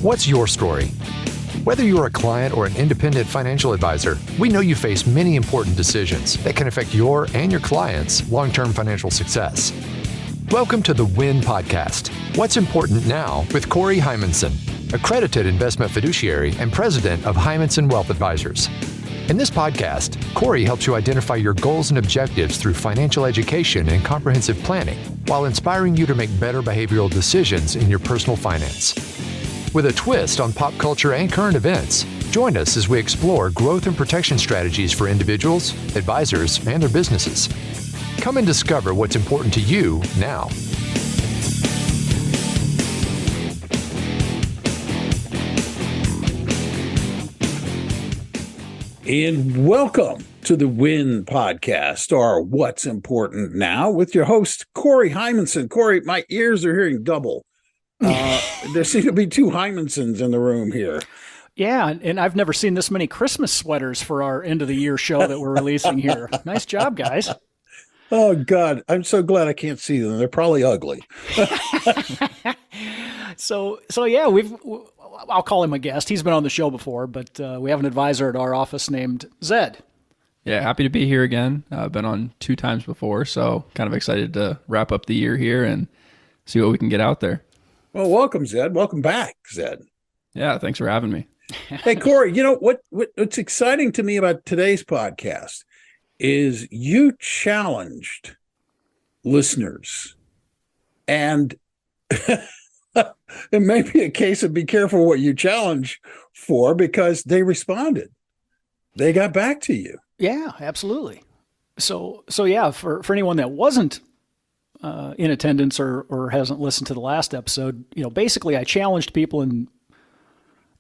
What's your story? Whether you're a client or an independent financial advisor, we know you face many important decisions that can affect your and your clients' long-term financial success. Welcome to the WIN Podcast, What's Important Now with Corey Heimensen, accredited investment fiduciary and president of Heimensen Wealth Advisors. In this podcast, Corey helps you identify your goals and objectives through financial education and comprehensive planning, while inspiring you to make better behavioral decisions in your personal finance. With a twist on pop culture and current events, join us as we explore growth and protection strategies for individuals, advisors, and their businesses. Come and discover what's important to you now. And welcome to the WIN Podcast, or What's Important Now, with your host, Corey Heimensen. Corey, my ears are hearing double. There seem to be two Heimensens in the room here. Yeah, and I've never seen this many Christmas sweaters for our end of the year show that we're releasing here. Nice job, guys. Oh, God. I'm so glad I can't see them. They're probably ugly. So yeah, I'll call him a guest. He's been on the show before, but we have an advisor at our office named Zed. Yeah, happy to be here again. I've been on 2 times before, so kind of excited to wrap up the year here and see what we can get out there. Well, welcome, Zed. Welcome back, Zed. Yeah, thanks for having me. Hey, Corey, you know what's exciting to me about today's podcast is you challenged listeners, and it may be a case of be careful what you challenge for, because they responded. They got back to you. Yeah, absolutely. So yeah, for anyone that wasn't in attendance or hasn't listened to the last episode, basically I challenged people and,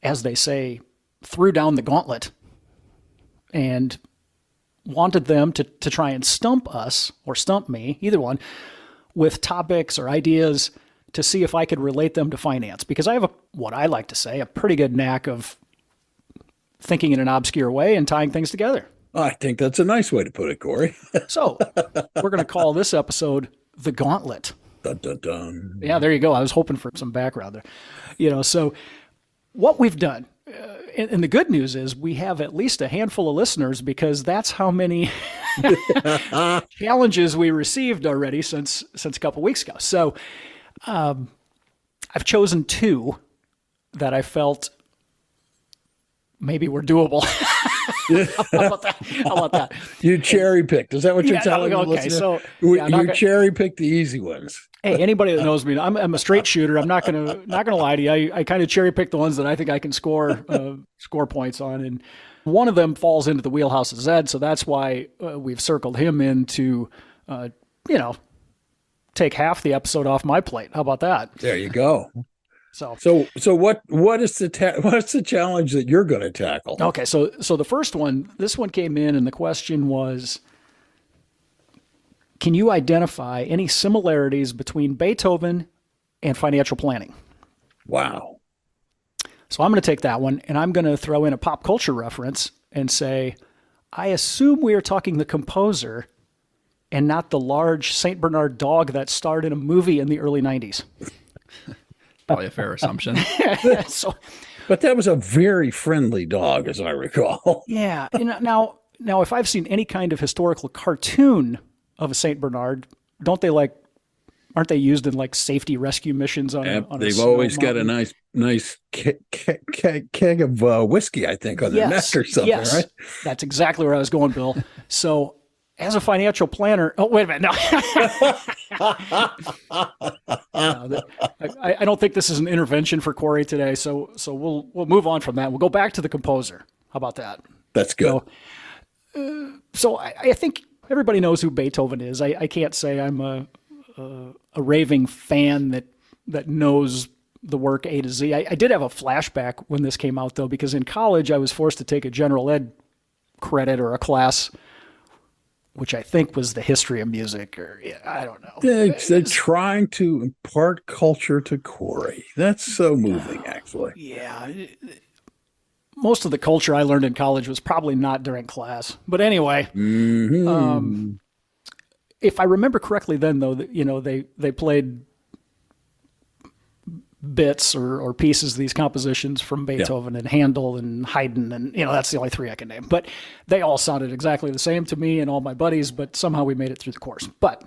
as they say, threw down the gauntlet and wanted them to try and stump us or stump me, either one, with topics or ideas to see if I could relate them to finance. Because I have what I like to say, a pretty good knack of thinking in an obscure way and tying things together. I think that's a nice way to put it, Corey. So we're going to call this episode The Gauntlet. Dun, dun, dun. Yeah, there you go. I was hoping for some background there. So what we've done, and the good news is we have at least a handful of listeners, because that's how many challenges we received already since a couple weeks ago. So I've chosen 2 that I felt maybe were doable. How about that? You cherry picked. Is that what you're telling me? Okay, so you cherry picked the easy ones. Hey, anybody that knows me, I'm a straight shooter. I'm not gonna lie to you. I kind of cherry pick the ones that I think I can score points on, and one of them falls into the wheelhouse of Zed. So that's why we've circled him in to, take half the episode off my plate. How about that? There you go. So what is the challenge that you're going to tackle? Okay, so the first one, this one came in, and the question was, can you identify any similarities between Beethoven and financial planning? Wow. So I'm going to take that one, and I'm going to throw in a pop culture reference and say, I assume we are talking the composer and not the large St. Bernard dog that starred in a movie in the early 90s. Probably a fair assumption. But that was a very friendly dog, as I recall. Yeah. Now, if I've seen any kind of historical cartoon of a St. Bernard, aren't they used in like safety rescue missions on they've always got a nice keg of whiskey, I think, on their neck or something, right? That's exactly where I was going, Bill. So as a financial planner, oh, wait a minute. No. I don't think this is an intervention for Corey today. So we'll move on from that. We'll go back to the composer. How about that? That's good. So I think everybody knows who Beethoven is. I can't say I'm a raving fan that knows the work A to Z. I did have a flashback when this came out, though, because in college I was forced to take a general ed credit or a class, which I think was the history of music, or I don't know. They're trying to impart culture to Corey. That's so moving, actually. Yeah. Most of the culture I learned in college was probably not during class. But anyway, if I remember correctly then, though, they played bits or pieces of these compositions from Beethoven and Handel and Haydn, and that's the only three I can name. But they all sounded exactly the same to me and all my buddies, but somehow we made it through the course. But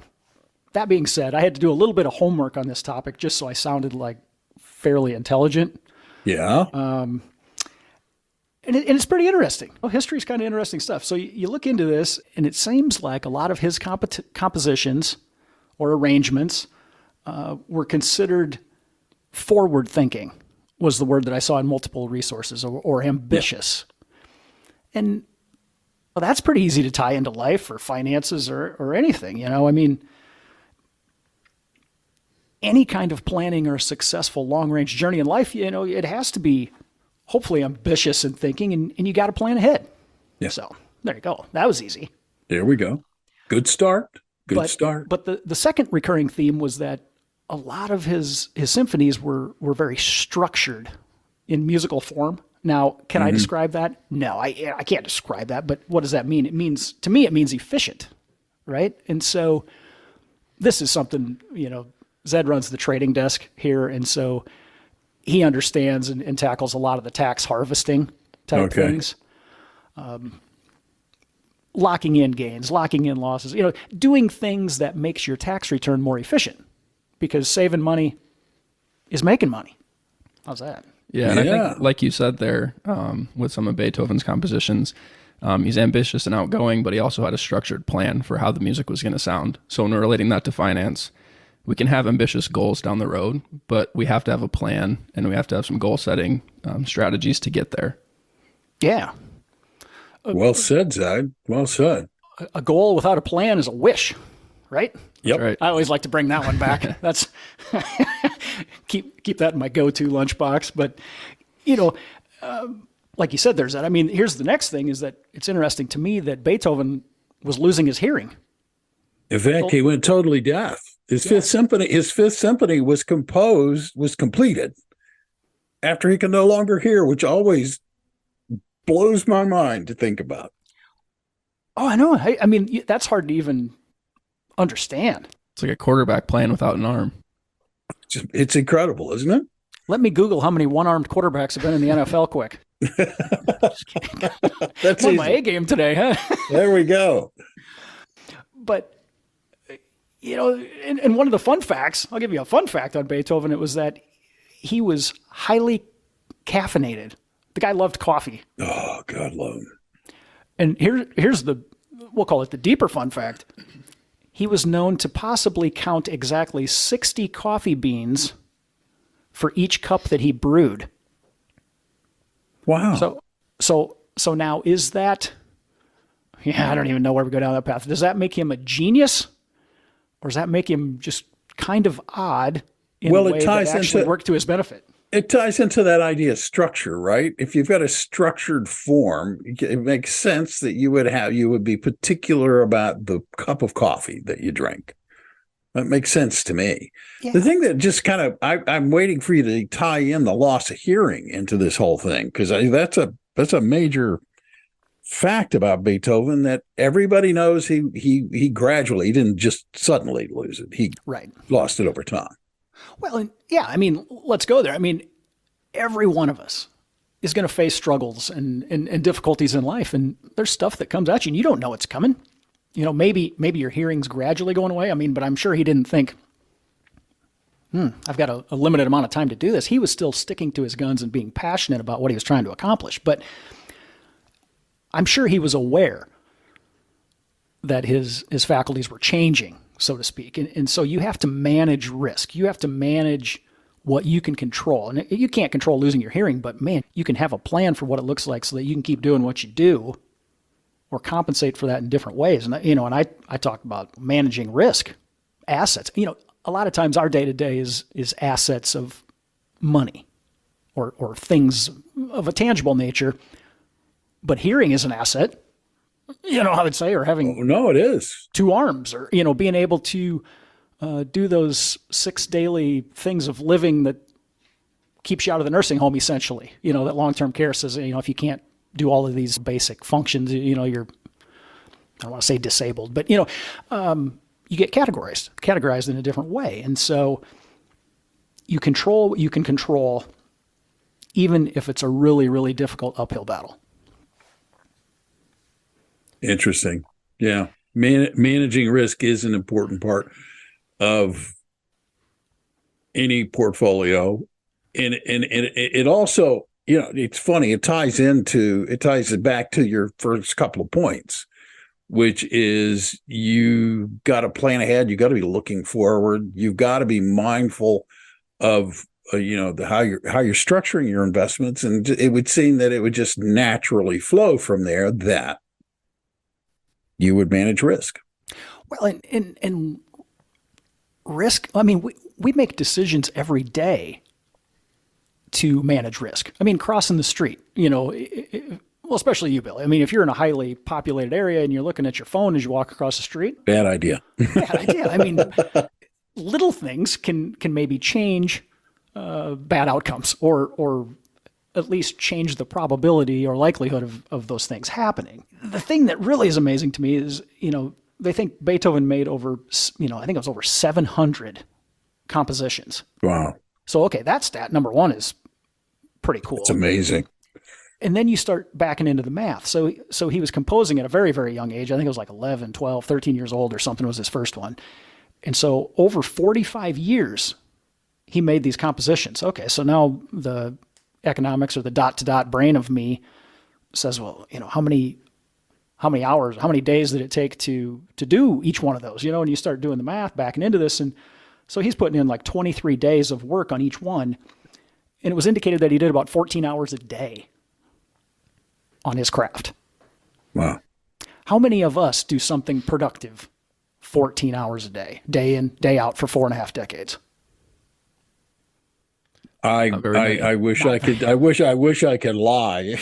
that being said, I had to do a little bit of homework on this topic just so I sounded like fairly intelligent. Yeah. And it's pretty interesting. Well, history is kind of interesting stuff. So you look into this, and it seems like a lot of his compositions or arrangements were considered forward-thinking, was the word that I saw in multiple resources, or ambitious. Yeah. And well, that's pretty easy to tie into life or finances or anything. I mean, any kind of planning or a successful long-range journey in life, it has to be hopefully ambitious in thinking, and you got to plan ahead. Yeah. So there you go. That was easy. There we go. Good start. Good start. But the second recurring theme was that a lot of his symphonies were very structured in musical form. Now, can I describe that? No, I can't describe that. But what does that mean? To me, it means efficient, right? And so this is something, Zed runs the trading desk here, and so he understands and tackles a lot of the tax harvesting type things. Locking in gains, locking in losses, doing things that makes your tax return more efficient, because saving money is making money. How's that? Yeah, and I think, like you said there, with some of Beethoven's compositions, he's ambitious and outgoing, but he also had a structured plan for how the music was going to sound. So when we're relating that to finance, we can have ambitious goals down the road, but we have to have a plan, and we have to have some goal setting strategies to get there. Yeah. Well said, Zed. Well said. A goal without a plan is a wish, right? Yep. Right. I always like to bring that one back. That's keep that in my go-to lunchbox. But like you said, there's that. I mean, here's the next thing: is that it's interesting to me that Beethoven was losing his hearing. In fact, he went totally deaf. His fifth symphony was completed after he could no longer hear, which always blows my mind to think about. Oh, I know. I mean, that's hard to even understand. It's like a quarterback playing without an arm. It's incredible, isn't it? Let me Google how many one-armed quarterbacks have been in the NFL quick. That's on my A game today, huh? There we go. But, and one of the fun facts, I'll give you a fun fact on Beethoven, it was that he was highly caffeinated. The guy loved coffee. Oh, God love him. And here's we'll call it the deeper fun fact. He was known to possibly count exactly 60 coffee beans for each cup that he brewed. Wow. So now is that, I don't even know where we go down that path. Does that make him a genius? Or does that make him just kind of odd in a way that actually worked to his benefit? It ties into that idea of structure, right? If you've got a structured form, it makes sense that you would be particular about the cup of coffee that you drink. That makes sense to me. Yeah. The thing that just kind of, I'm waiting for you to tie in the loss of hearing into this whole thing, because that's a major fact about Beethoven that everybody knows. He gradually, he didn't just suddenly lose it. He lost it over time. Well, I mean, let's go there. I mean, every one of us is going to face struggles and difficulties in life. And there's stuff that comes at you and you don't know it's coming. Maybe your hearing's gradually going away. I mean, but I'm sure he didn't think, I've got a limited amount of time to do this. He was still sticking to his guns and being passionate about what he was trying to accomplish. But I'm sure he was aware that his faculties were changing, so to speak. And so you have to manage risk. You have to manage what you can control. And you can't control losing your hearing, but man, you can have a plan for what it looks like so that you can keep doing what you do or compensate for that in different ways. And, I talk about managing risk, assets. A lot of times our day-to-day is assets of money or things of a tangible nature, but hearing is an asset. I would say, or having it is 2 arms, or being able to do those 6 daily things of living that keeps you out of the nursing home. Essentially, that long-term care says, if you can't do all of these basic functions, you're, I don't want to say disabled, but you get categorized in a different way, and so you can control even if it's a really, really difficult uphill battle. Interesting. Yeah. Managing risk is an important part of any portfolio. And it also, it's funny, it ties it back to your first couple of points, which is you got to plan ahead. You got to be looking forward. You've got to be mindful of, how you're structuring your investments. And it would seem that it would just naturally flow from there that you would manage risk. Well, and risk, I mean, we make decisions every day to manage risk. I mean, crossing the street, well, especially you, Bill. I mean, if you're in a highly populated area and you're looking at your phone as you walk across the street. Bad idea. Bad idea. I mean, little things can maybe change bad outcomes or at least change the probability or likelihood of those things happening. The thing that really is amazing to me is, they think Beethoven made over, I think it was over 700 compositions. Wow. So, okay, that stat, number one, is pretty cool. It's amazing. And then you start backing into the math. So he was composing at a very, very young age. I think it was like 11, 12, 13 years old or something was his first one. And so over 45 years, he made these compositions. Okay, so now the economics or the dot-to-dot brain of me says, well, how many hours, how many days did it take to do each one of those? And you start doing the math, backing into this. And so he's putting in like 23 days of work on each one. And it was indicated that he did about 14 hours a day on his craft. Wow. How many of us do something productive 14 hours a day in, day out for 4.5 decades? I wish I could lie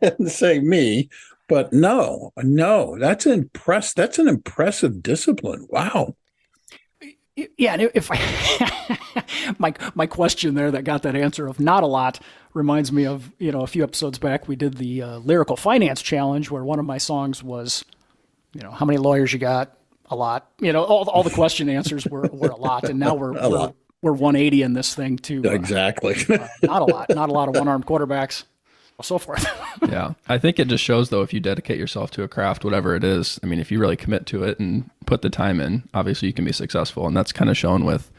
and say me, but no, that's an impressive discipline. Wow. Yeah, and if I my question there that got that answer of not a lot reminds me of, a few episodes back we did the lyrical finance challenge where one of my songs was, how many lawyers you got? A lot. All the question answers were a lot, and now we're 180 in this thing too. Exactly. Not a lot of one-armed quarterbacks, so forth. Yeah. I think it just shows, though, if you dedicate yourself to a craft, whatever it is, I mean, if you really commit to it and put the time in, obviously you can be successful. And that's kind of shown with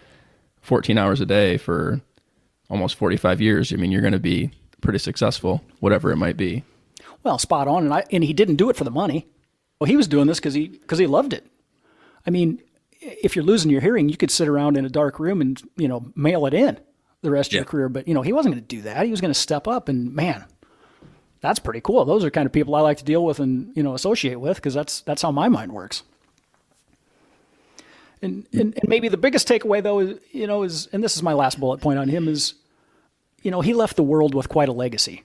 14 hours a day for almost 45 years. I mean, you're going to be pretty successful, whatever it might be. Well, spot on. And he didn't do it for the money. Well, he was doing this because he loved it. I mean, if you're losing your hearing, you could sit around in a dark room and, mail it in the rest of your career. But, he wasn't going to do that. He was going to step up, and man, that's pretty cool. Those are kind of people I like to deal with and, associate with, because that's how my mind works. And maybe the biggest takeaway, though, is, and this is my last bullet point on him, is, he left the world with quite a legacy.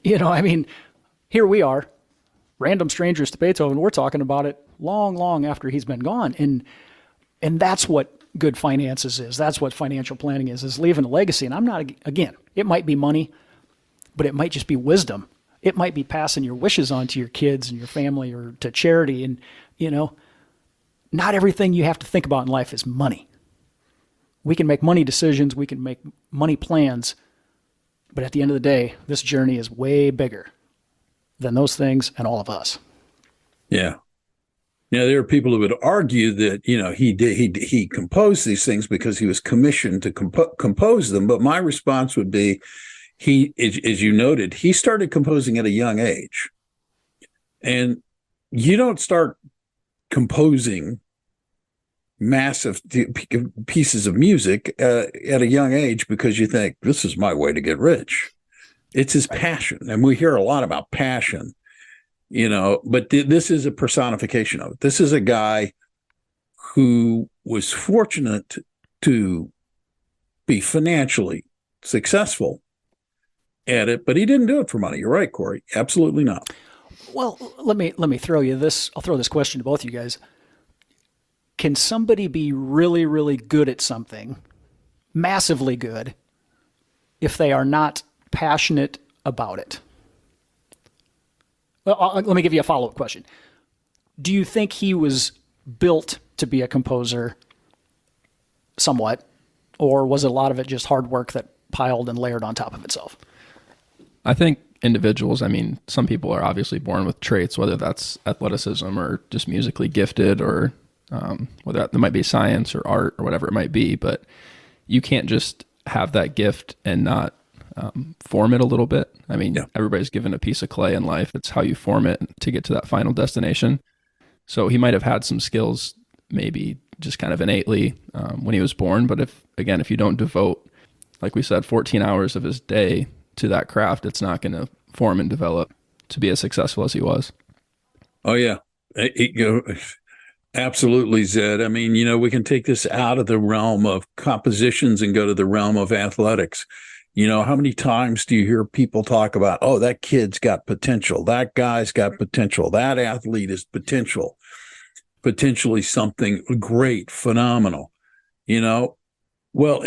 I mean, here we are, random strangers to Beethoven. We're talking about it long, long after he's been gone. And that's what good finances is. That's what financial planning is leaving a legacy. And I'm not, again, it might be money, but it might just be wisdom. It might be passing your wishes on to your kids and your family or to charity. And, not everything you have to think about in life is money. We can make money decisions. We can make money plans. But at the end of the day, this journey is way bigger than those things and all of us. Yeah. There are people who would argue that, he composed these things because he was commissioned to compose them. But my response would be, as you noted, he started composing at a young age. And you don't start composing massive pieces of music at a young age because you think, this is my way to get rich. It's his passion. And we hear a lot about passion. But this is a personification of it. This is a guy who was fortunate to be financially successful at it, but he didn't do it for money. You're right, Corey. Absolutely not. Well, let me throw you this. I'll throw this question to both of you guys. Can somebody be really, really good at something, massively good, if they are not passionate about it? Well, let me give you a follow-up question. Do you think he was built to be a composer somewhat? or was it a lot of it just hard work that piled and layered on top of itself? I think individuals, I mean, some people are obviously born with traits, whether that's athleticism or just musically gifted, or whether that might be science or art or whatever it might be, but you can't just have that gift and not form it a little bit. I mean, everybody's given a piece of clay in life. It's how you form it to get to that final destination. So he might have had some skills, maybe just kind of innately when he was born. But if you don't devote, like we said, 14 hours of his day to that craft, it's not going to form and develop to be as successful as he was. Oh, yeah. Absolutely, Zed. I mean, we can take this out of the realm of compositions and go to the realm of athletics. How many times do you hear people talk about, oh, that kid's got potential, that guy's got potential, that athlete is potentially something great, phenomenal, Well,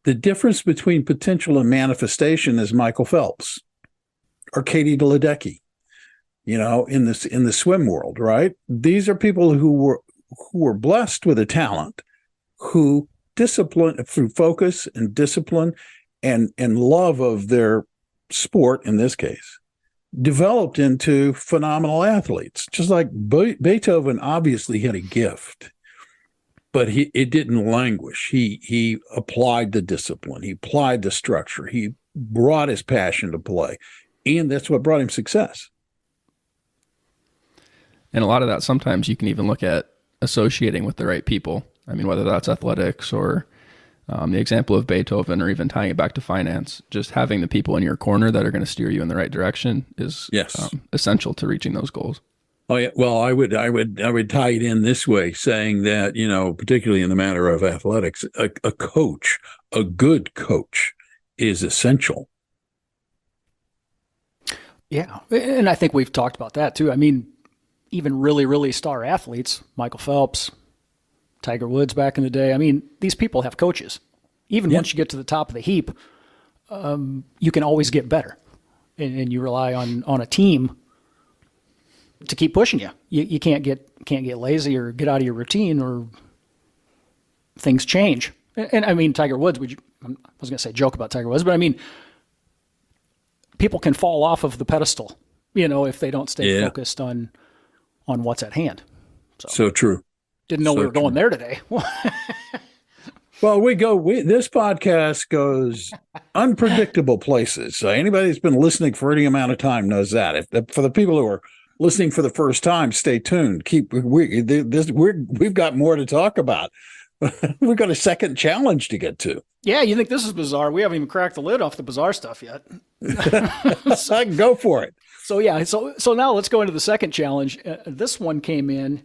the difference between potential and manifestation is Michael Phelps or Katie Ledecky, in the swim world, right? These are people who were blessed with a talent, who discipline through focus and discipline and love of their sport, in this case, developed into phenomenal athletes. Just like Beethoven obviously had a gift, but it didn't languish. He applied the discipline. He applied the structure. He brought his passion to play, and that's what brought him success. And a lot of that, sometimes you can even look at associating with the right people. I mean, whether that's athletics or the example of Beethoven, or even tying it back to finance, just having the people in your corner that are going to steer you in the right direction is essential to reaching those goals. Oh yeah. Well, I would tie it in this way, saying that, particularly in the matter of athletics, a coach, a good coach, is essential. Yeah. And I think we've talked about that too. I mean, even really, really star athletes, Michael Phelps, Tiger Woods back in the day. I mean, these people have coaches. Even once you get to the top of the heap, you can always get better. And you rely on a team to keep pushing you. You can't get lazy or get out of your routine, or things change. And I mean, Tiger Woods, I was going to say joke about Tiger Woods, but I mean, people can fall off of the pedestal, if they don't stay focused on what's at hand. So true. Didn't know we were going there today. Well, this podcast goes unpredictable places. So anybody that's been listening for any amount of time knows that. For the people who are listening for the first time, stay tuned. We've got more to talk about. We've got a second challenge to get to. Yeah, you think this is bizarre? We haven't even cracked the lid off the bizarre stuff yet. So I can go for it. So yeah, so now let's go into the second challenge. This one came in.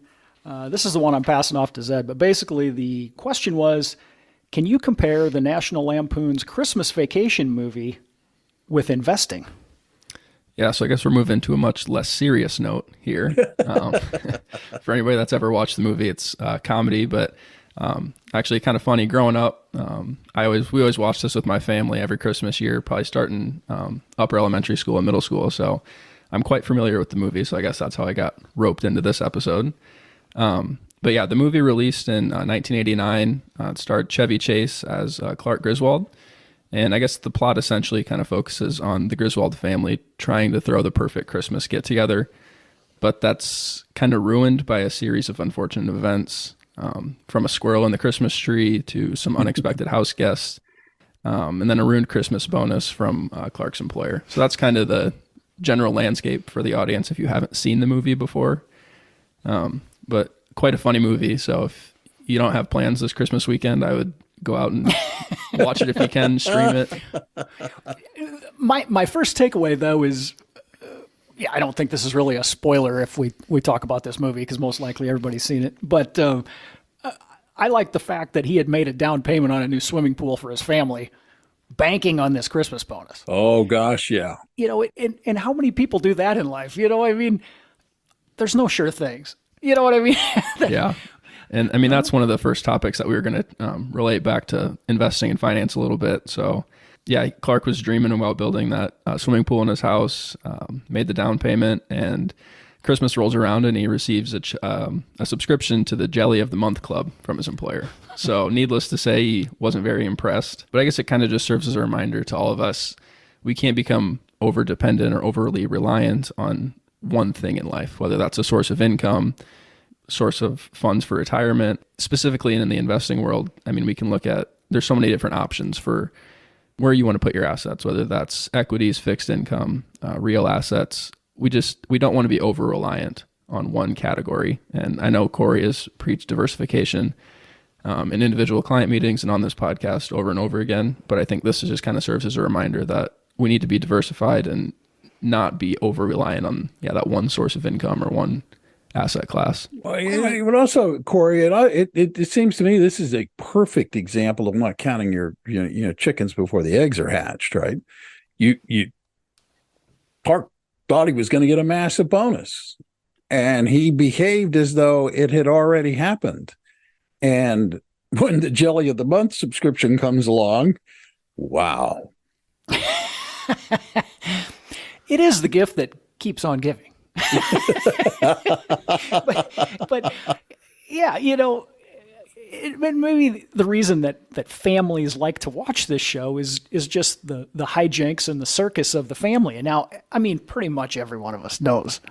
This is the one I'm passing off to Zed. But basically, the question was, can you compare the National Lampoon's Christmas Vacation movie with investing? Yeah, so I guess we're moving to a much less serious note here. For anybody that's ever watched the movie, it's comedy, but actually kind of funny. Growing up, we always watched this with my family every Christmas year, probably starting upper elementary school and middle school. So I'm quite familiar with the movie. So I guess that's how I got roped into this episode. But yeah, the movie released in 1989. It starred Chevy Chase as Clark Griswold. And I guess the plot essentially kind of focuses on the Griswold family trying to throw the perfect Christmas get-together. But that's kind of ruined by a series of unfortunate events, from a squirrel in the Christmas tree to some unexpected house guests, and then a ruined Christmas bonus from Clark's employer. So that's kind of the general landscape for the audience if you haven't seen the movie before. But quite a funny movie. So if you don't have plans this Christmas weekend, I would go out and watch it if you can, stream it. My first takeaway, though, is, I don't think this is really a spoiler if we talk about this movie, because most likely everybody's seen it. But I like the fact that he had made a down payment on a new swimming pool for his family, banking on this Christmas bonus. Oh, gosh, yeah. And how many people do that in life? I mean, there's no sure things. You know what I mean? Yeah. And I mean, that's one of the first topics that we were going to relate back to investing and finance a little bit. So yeah, Clark was dreaming about building that swimming pool in his house, made the down payment, and Christmas rolls around and he receives a subscription to the Jelly of the Month Club from his employer. So needless to say, he wasn't very impressed. But I guess it kind of just serves as a reminder to all of us, we can't become over dependent or overly reliant on one thing in life, whether that's a source of income, source of funds for retirement. Specifically in the investing world, I mean, we can look at, there's so many different options for where you want to put your assets, whether that's equities, fixed income, real assets. We don't want to be over reliant on one category. And I know Corey has preached diversification in individual client meetings and on this podcast over and over again. But I think this just kind of serves as a reminder that we need to be diversified and not be over reliant on that one source of income or one asset class. Well, but also, Corey, it seems to me this is a perfect example of not counting your chickens before the eggs are hatched, right? Park thought he was going to get a massive bonus, and he behaved as though it had already happened. And when the Jelly of the Month subscription comes along, wow. It is the gift that keeps on giving. but yeah, maybe the reason that families like to watch this show is just the hijinks and the circus of the family. And now, I mean, pretty much every one of us knows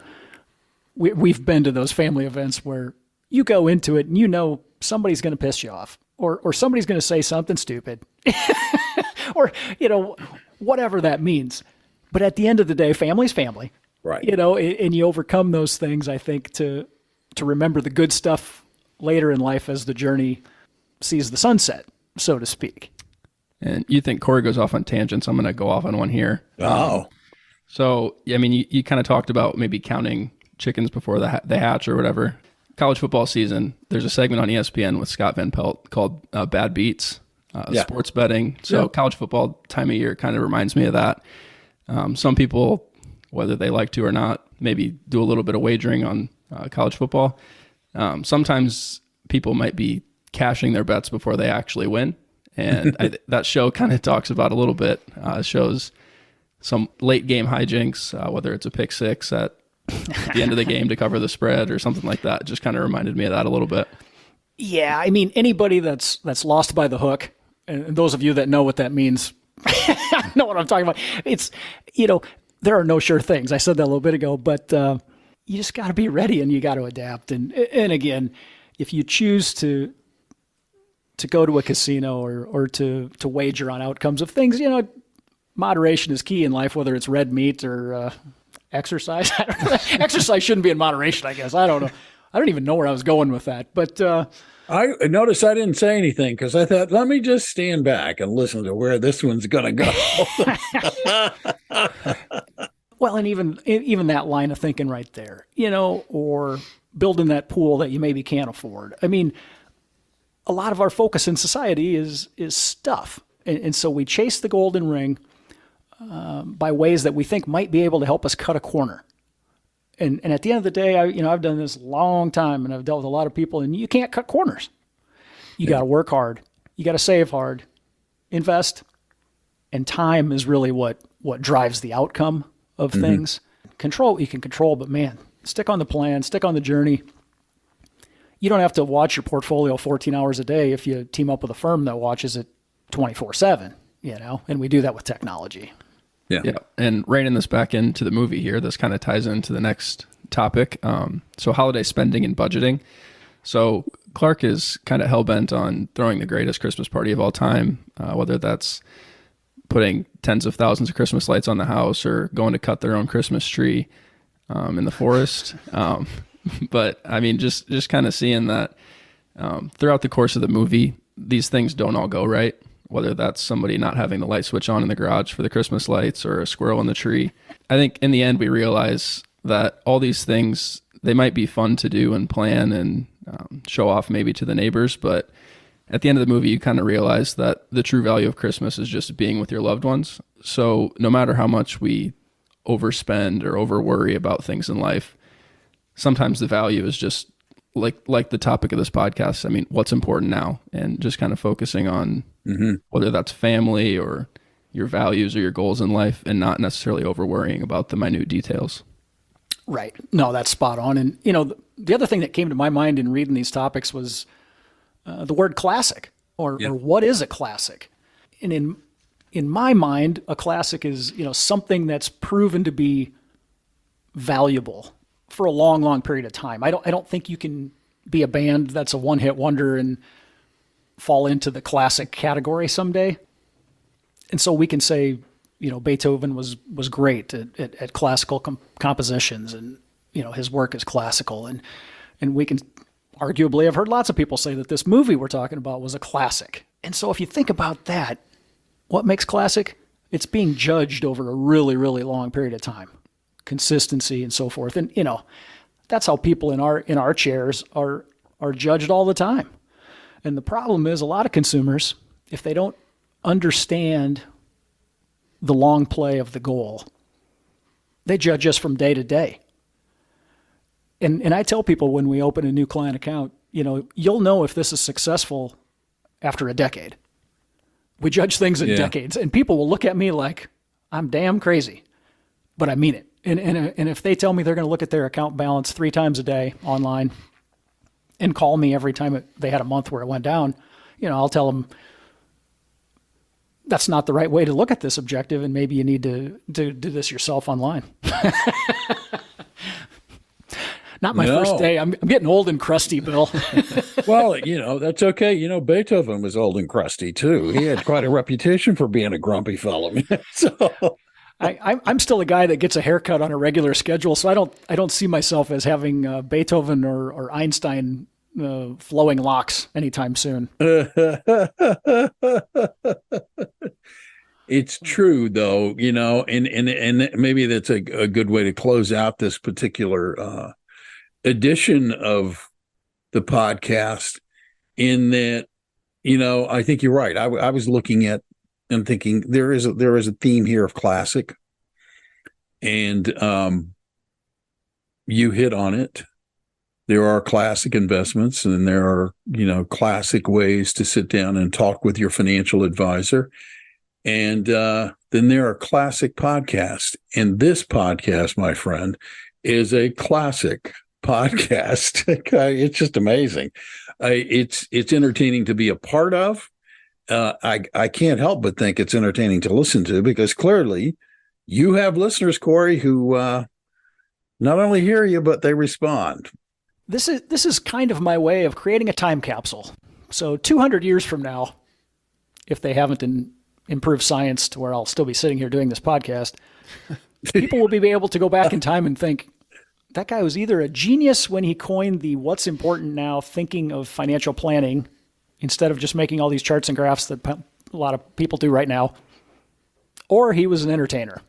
we've been to those family events where you go into it and somebody's going to piss you off, or somebody's going to say something stupid, or whatever that means. But at the end of the day, family's family. Right. And you overcome those things, I think, to remember the good stuff later in life as the journey sees the sunset, so to speak. And you think Corey goes off on tangents. I'm going to go off on one here. Oh. So, I mean, you kind of talked about maybe counting chickens before they hatch or whatever. College football season, there's a segment on ESPN with Scott Van Pelt called Bad Beats, sports betting. So college football time of year kind of reminds me of that. Some people, whether they like to or not, maybe do a little bit of wagering on college football. Sometimes people might be cashing their bets before they actually win. And that show kind of talks about a little bit, shows some late game hijinks, whether it's a pick six at the end of the game to cover the spread or something like that. Just kind of reminded me of that a little bit. Yeah, I mean, anybody that's lost by the hook, and those of you that know what that means, know what I'm talking about. It's, there are no sure things. I said that a little bit ago, but you just got to be ready and you got to adapt. And again, if you choose to go to a casino or to wager on outcomes of things, moderation is key in life, whether it's red meat or exercise. Exercise shouldn't be in moderation, I guess. I don't know. I don't even know where I was going with that. But I noticed I didn't say anything because I thought, let me just stand back and listen to where this one's going to go. Well, and even that line of thinking right there, or building that pool that you maybe can't afford. I mean, a lot of our focus in society is stuff. And so we chase the golden ring by ways that we think might be able to help us cut a corner. And at the end of the day, I've done this a long time and I've dealt with a lot of people, and you can't cut corners. You got to work hard. You got to save hard, invest, and time is really what drives the outcome of things. Control what you can control, but man, stick on the plan, stick on the journey. You don't have to watch your portfolio 14 hours a day if you team up with a firm that watches it 24/7, and we do that with technology. Yeah. And reining this back into the movie here, this kind of ties into the next topic. So holiday spending and budgeting. So Clark is kind of hell-bent on throwing the greatest Christmas party of all time, whether that's putting tens of thousands of Christmas lights on the house or going to cut their own Christmas tree in the forest. But I mean, just kind of seeing that throughout the course of the movie, these things don't all go right. Whether that's somebody not having the light switch on in the garage for the Christmas lights or a squirrel in the tree. I think in the end, we realize that all these things, they might be fun to do and plan and show off maybe to the neighbors. But at the end of the movie, you kind of realize that the true value of Christmas is just being with your loved ones. So no matter how much we overspend or over worry about things in life, sometimes the value is just like the topic of this podcast. I mean, what's important now, and just kind of focusing on whether that's family or your values or your goals in life, and not necessarily over worrying about the minute details. Right. No, that's spot on. And, you know, the other thing that came to my mind in reading these topics was the word classic or what is a classic? And in my mind, a classic is, you know, something that's proven to be valuable for a long, long period of time. I don't think you can be a band that's a one-hit wonder and fall into the classic category someday. And so we can say, you know, Beethoven was great at classical compositions, and, you know, his work is classical. And we can arguably, I've heard lots of people say that this movie we're talking about was a classic. And so if you think about that, what makes classic? It's being judged over a really, really long period of time, consistency and so forth. And, you know, that's how people in our chairs are judged all the time. And the problem is a lot of consumers, if they don't understand the long play of the goal, they judge us from day to day. And I tell people when we open a new client account, you know, you'll know if this is successful after a decade. We judge things in decades, and people will look at me like I'm damn crazy, but I mean it. And if they tell me they're going to look at their account balance 3 times a day online and call me every time they had a month where it went down, you know, I'll tell them that's not the right way to look at this objective, and maybe you need to do this yourself online. Not my first day. I'm getting old and crusty, Bill. Well, you know, that's okay. You know, Beethoven was old and crusty too. He had quite a reputation for being a grumpy fellow. So I'm still a guy that gets a haircut on a regular schedule, so I don't see myself as having Beethoven or Einstein flowing locks anytime soon. It's true, though, you know, and maybe that's a good way to close out this particular edition of the podcast, in that, you know, I think you're right. I was looking at and thinking there is a theme here of classic, and you hit on it. There are classic investments, and there are, you know, classic ways to sit down and talk with your financial advisor. And then there are classic podcasts. And this podcast, my friend, is a classic podcast. It's just amazing. It's entertaining to be a part of. I can't help but think it's entertaining to listen to, because clearly you have listeners, Corey, who not only hear you, but they respond. This is kind of my way of creating a time capsule. So 200 years from now, if they haven't improved science to where I'll still be sitting here doing this podcast, people will be able to go back in time and think, that guy was either a genius when he coined the what's important now thinking of financial planning, instead of just making all these charts and graphs that a lot of people do right now, or he was an entertainer.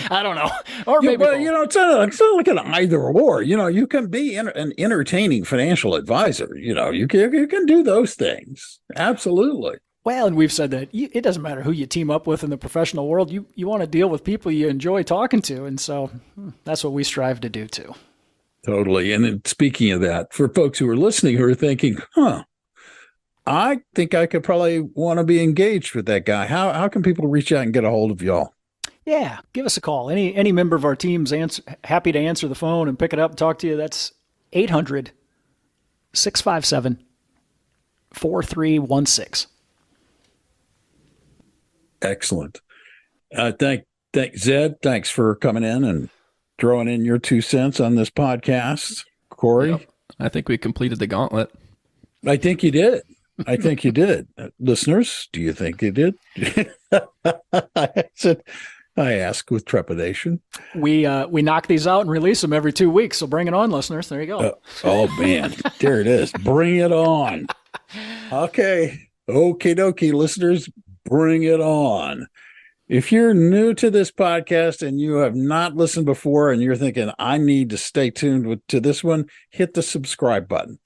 I don't know. Or maybe, well, you know, it's not like an either or. You know, you can be an entertaining financial advisor. You know, you can do those things. Absolutely. Well, and we've said that it doesn't matter who you team up with in the professional world. You want to deal with people you enjoy talking to. And so that's what we strive to do too. Totally. And then, speaking of that, for folks who are listening who are thinking, I think I could probably want to be engaged with that guy. How can people reach out and get a hold of y'all? Yeah, give us a call. Any member of our team's happy to answer the phone and pick it up and talk to you. That's 800-657-4316. Excellent. Thank Zed. Thanks for coming in and throwing in your 2 cents on this podcast. Corey? Yep. I think we completed the gauntlet. I think you did. Listeners, do you think you did? I ask with trepidation. We knock these out and release them every 2 weeks. So bring it on, listeners. There you go. Oh, man. There it is. Bring it on. Okay. Okie dokie, listeners. Bring it on. If you're new to this podcast and you have not listened before and you're thinking, I need to stay tuned to this one, hit the subscribe button.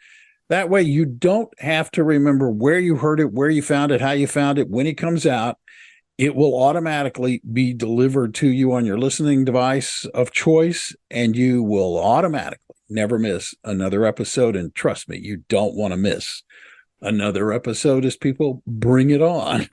That way you don't have to remember where you heard it, where you found it, how you found it. When it comes out, it will automatically be delivered to you on your listening device of choice, and you will automatically never miss another episode. And trust me, you don't want to miss another episode as people bring it on.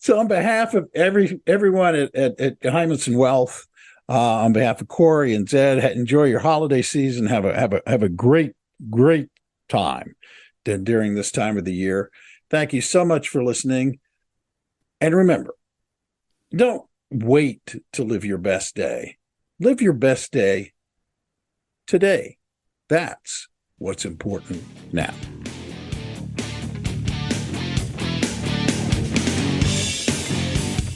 So on behalf of everyone at Heimensen Wealth, on behalf of Corey and Zed, enjoy your holiday season. Have a great time during this time of the year. Thank you so much for listening. And remember, don't wait to live your best day. Live your best day today. That's what's important now.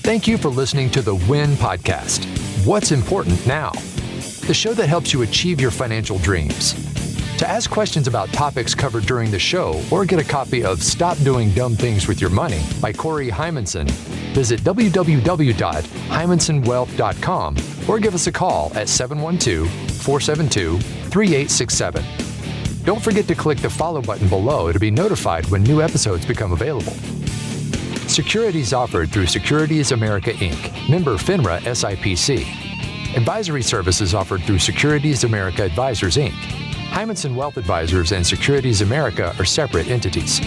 Thank you for listening to the WIN Podcast. What's important now? The show that helps you achieve your financial dreams. To ask questions about topics covered during the show or get a copy of Stop Doing Dumb Things with Your Money by Corey Heimensen, visit www.heimensenwealth.com or give us a call at 712-472-3867. Don't forget to click the follow button below to be notified when new episodes become available. Securities offered through Securities America Inc., member FINRA SIPC. Advisory services offered through Securities America Advisors Inc. Heimensen Wealth Advisors and Securities America are separate entities.